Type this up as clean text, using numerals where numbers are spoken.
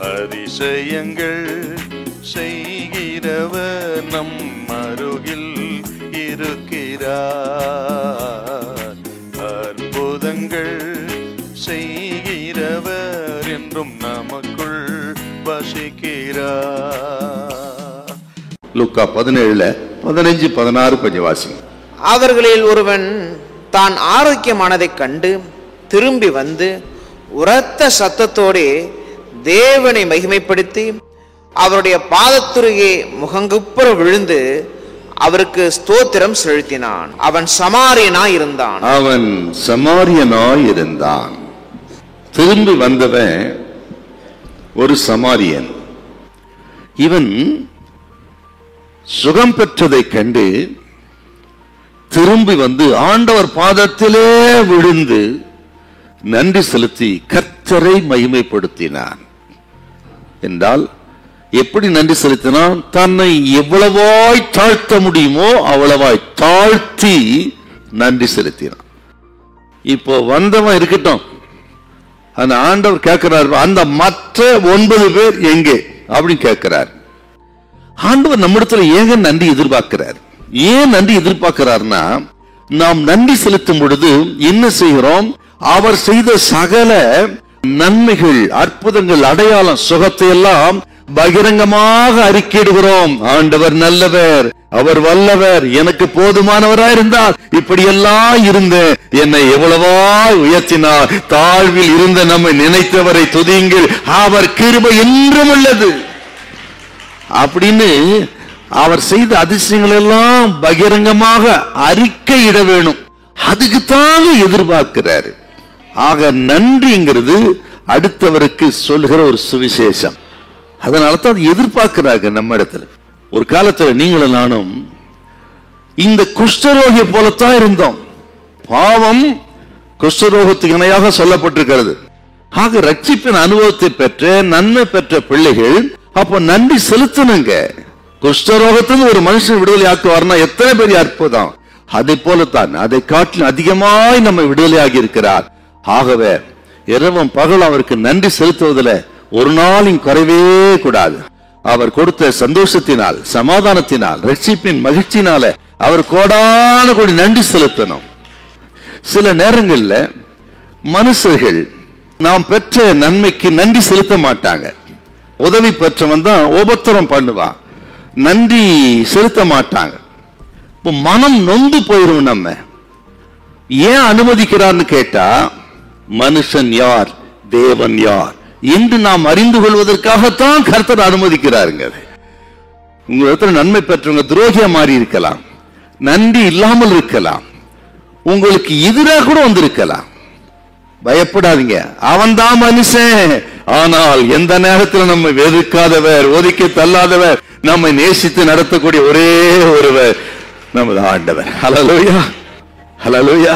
அதிசயங்கள் செய்கிறவர் நம் அருகில் இருக்கிறார். அற்புதங்கள் செய்கிறவர் என்றும் நமக்குள் வசிக்கிறார். லூக்கா 17:15-16 கொஞ்சம் வாசிங்க. அவர்களில் ஒருவன் தான் ஆரோக்கியமானதைக் கண்டு திரும்பி வந்து உரத்த சத்தத்தோடு தேவனை மகிமைப்படுத்தி அவருடைய பாதத்துருகே முகங்குப்புற விழுந்து அவருக்கு ஸ்தோத்திரம் செலுத்தினான். அவன் சமாரியனாய் இருந்தான். திரும்பி வந்தவன் ஒரு சமாரியன். இவன் சுகம் பெற்றதை கண்டு திரும்பி வந்து ஆண்டவர் பாதத்திலே விழுந்து நன்றி செலுத்தி கர்த்தரை மகிமைப்படுத்தினான். என்றால் எப்படி நன்றி செலுத்தினான்? தன்னை எவ்வளவாய் தாழ்த்த முடியுமோ அவ்வளவாய் தாழ்த்தி நன்றி செலுத்தினான். இப்போ வந்தவன் இருக்கட்டும், அந்த ஆண்டவர் கேட்கிறார், அந்த மற்ற 9 பேர் எங்கே அப்படின்னு கேட்கிறார். ஆண்டவர் நம்மிடத்துல ஏங்க நன்றி எதிர்பார்க்கிறார்? ஏன் நன்றி எதிர்பார்க்கிறார்னா, நாம் நன்றி செலுத்தும் பொழுது என்ன செய்கிறோம்? அவர் செய்த சகல நன்மைகள், அற்புதங்கள், அடையாளம், சுகத்தை எல்லாம் பகிரங்கமாக அறிக்கையிடுகிறோம். ஆண்டவர் நல்லவர், அவர் வல்லவர், எனக்கு போதுமானவராயிருந்தார், இப்படியெல்லாம் இருந்த என்னை எவ்வளவா உயர்த்தினார். தாழ்வில் இருந்த நம்மை நினைத்தவரை துதியுங்கள், அவர் கிருபை என்றும் உள்ளது அப்படின்னு அவர் செய்த அதிசயங்கள் எல்லாம் பகிரங்கமாக அறிக்கையிட வேணும். அதுக்குத்தான் எதிர்பார்க்கிறாரு. ஆக நன்றிங்கிறது அடுத்தவருக்கு சொல்கிற ஒரு சுவிசேஷம். அதனால தான் எதிர்பார்க்கிறாங்க நம்ம இடத்துல. ஒரு காலத்துல நீங்களும் நானும் இந்த குஷ்டரோகியை போலத்தான் இருந்தோம். பாவம் குஷ்டரோகத்துக்கு இணையாக சொல்லப்பட்டிருக்கிறது. ஆக ரட்சிப்பின் அனுபவத்தை பெற்ற நன்மை பெற்ற பிள்ளைகள் அப்ப நன்றி செலுத்தணுங்க. குஷ்டரோகத்திலிருந்து ஒரு மனுஷன் விடுதலை ஆக்குவார்னா எத்தனை பெரிய அற்புதம்! அதை போலத்தான், அதை காட்டிலும் அதிகமாய் நம்ம விடுதலையாகி இருக்கிறார். ஆகவே இரவும் பகல் அவருக்கு நன்றி செலுத்துவதில் ஒரு நாளும் குறைவே கூடாது. அவர் கொடுத்த சந்தோஷத்தினால், சமாதானத்தினால், ரட்சிப்பின் மகிழ்ச்சினால அவர் கோடான கோடி நன்றி செலுத்தணும். சில நேரங்களில் மனுஷர்கள் நாம் பெற்ற நன்மைக்கு நன்றி செலுத்த மாட்டாங்க. உதவி பெற்றவன் தான் உபத்திரம் பண்ணுவான், நன்றி செலுத்த மாட்டாங்க. இப்போ மனம் நொந்து போயிரும். நம்ம ஏன் அனுமதிக்கிறார்னு கேட்டா, மனுஷன் யார், தேவன் யார் என்று நாம் அறிந்து கொள்வதற்காகத்தான் கர்த்தர் அனுமதிக்கிறாருங்க. உங்களுக்கு நன்மை பெற்றவங்க துரோகியா மாறி இருக்கலாம், நன்றி இல்லாமல் இருக்கலாம், உங்களுக்கு எதிராக கூட வந்திருக்கலாம். பயப்படாதீங்க, அவன் தான் மனுஷன். ஆனால் எந்த நேரத்தில் நம்மை வெறுக்காதவர், ஒதுக்கி தள்ளாதவர், நம்மை நேசித்து நடத்தக்கூடிய ஒரே ஒருவர் நமது ஆண்டவர். ஹல்லேலூயா, ஹல்லேலூயா.